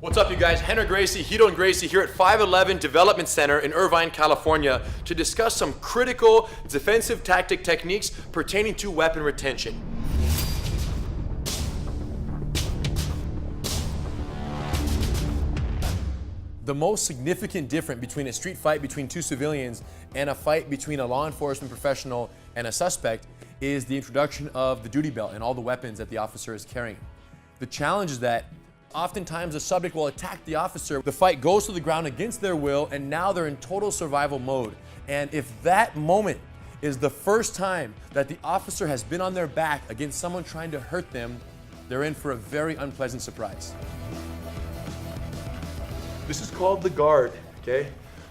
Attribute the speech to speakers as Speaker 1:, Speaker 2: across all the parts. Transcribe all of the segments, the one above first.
Speaker 1: What's up, you guys? Henry Gracie, Hito and Gracie here at 511 Development Center in Irvine, California to discuss some critical defensive tactic techniques pertaining to weapon retention. The most significant difference between a street fight between two civilians and a fight between a law enforcement professional and a suspect is the introduction of the duty belt and all the weapons that the officer is carrying. The challenge is that oftentimes the subject will attack the officer. The fight goes to the ground against their will, and now they're in total survival mode. And if that moment is the first time that the officer has been on their back against someone trying to hurt them, they're in for a very unpleasant surprise. This is called the guard, okay?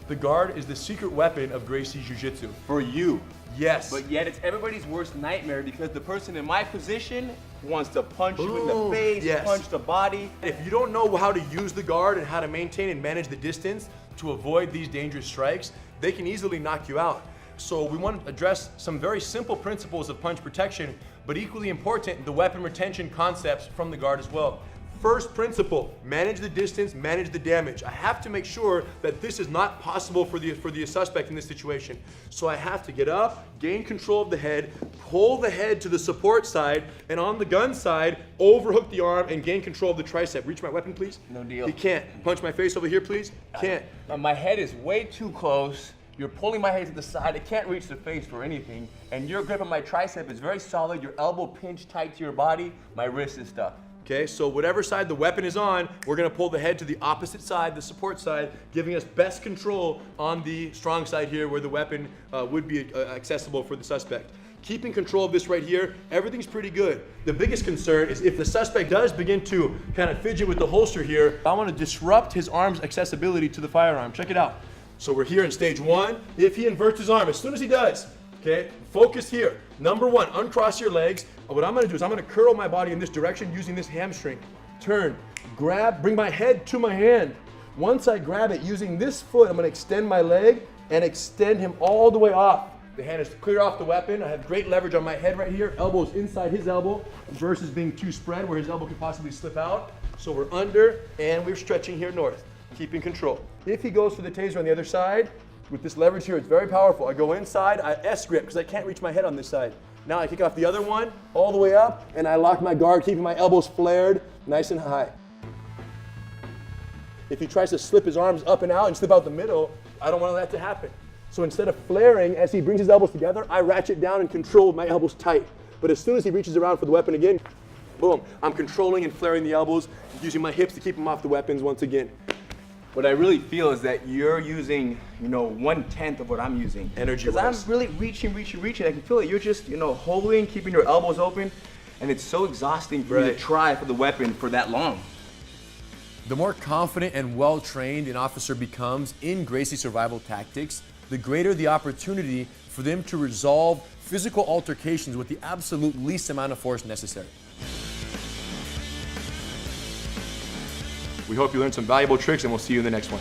Speaker 1: The guard is the secret weapon of Gracie Jiu-Jitsu.
Speaker 2: For you.
Speaker 1: Yes.
Speaker 2: But yet it's everybody's worst nightmare because the person in my position wants to punch you in the face,
Speaker 1: yes.
Speaker 2: Punch the body.
Speaker 1: If you don't know how to use the guard and how to maintain and manage the distance to avoid these dangerous strikes, they can easily knock you out. So we want to address some very simple principles of punch protection, but equally important, the weapon retention concepts from the guard as well. First principle, manage the distance, manage the damage. I have to make sure that this is not possible for the suspect in this situation. So I have to get up, gain control of the head, pull the head to the support side, and on the gun side, overhook the arm and gain control of the tricep. Reach my weapon, please.
Speaker 2: No deal.
Speaker 1: He can't. Punch my face over here, please. Can't.
Speaker 2: My head is way too close. You're pulling my head to the side. I can't reach the face for anything. And your grip on my tricep is very solid. Your elbow pinched tight to your body. My wrist is stuck.
Speaker 1: Okay, so whatever side the weapon is on, we're gonna pull the head to the opposite side, the support side, giving us best control on the strong side here where the weapon would be accessible for the suspect. Keeping control of this right here, everything's pretty good. The biggest concern is if the suspect does begin to kind of fidget with the holster here, I wanna disrupt his arm's accessibility to the firearm. Check it out. So we're here in stage one. If he inverts his arm, as soon as he does, okay, focus here. Number one, uncross your legs. What I'm gonna do is I'm gonna curl my body in this direction using this hamstring. Turn, grab, bring my head to my hand. Once I grab it using this foot, I'm gonna extend my leg and extend him all the way off. The hand is clear off the weapon. I have great leverage on my head right here. Elbow's inside his elbow versus being too spread where his elbow could possibly slip out. So we're under and we're stretching here north, keeping control. If he goes for the taser on the other side, with this leverage here, it's very powerful. I go inside, I S-grip because I can't reach my head on this side. Now I kick off the other one, all the way up, and I lock my guard, keeping my elbows flared, nice and high. If he tries to slip his arms up and out and slip out the middle, I don't want that to happen. So instead of flaring, as he brings his elbows together, I ratchet down and control with my elbows tight. But as soon as he reaches around for the weapon again, boom, I'm controlling and flaring the elbows, using my hips to keep him off the weapons once again.
Speaker 2: What I really feel is that you're using, 1/10 of what I'm using.
Speaker 1: Energy.
Speaker 2: Because I'm really reaching. I can feel it. You're just, holding, keeping your elbows open, and it's so exhausting for me to try for the weapon for that long.
Speaker 1: The more confident and well-trained an officer becomes in Gracie survival tactics, the greater the opportunity for them to resolve physical altercations with the absolute least amount of force necessary. We hope you learned some valuable tricks, and we'll see you in the next one.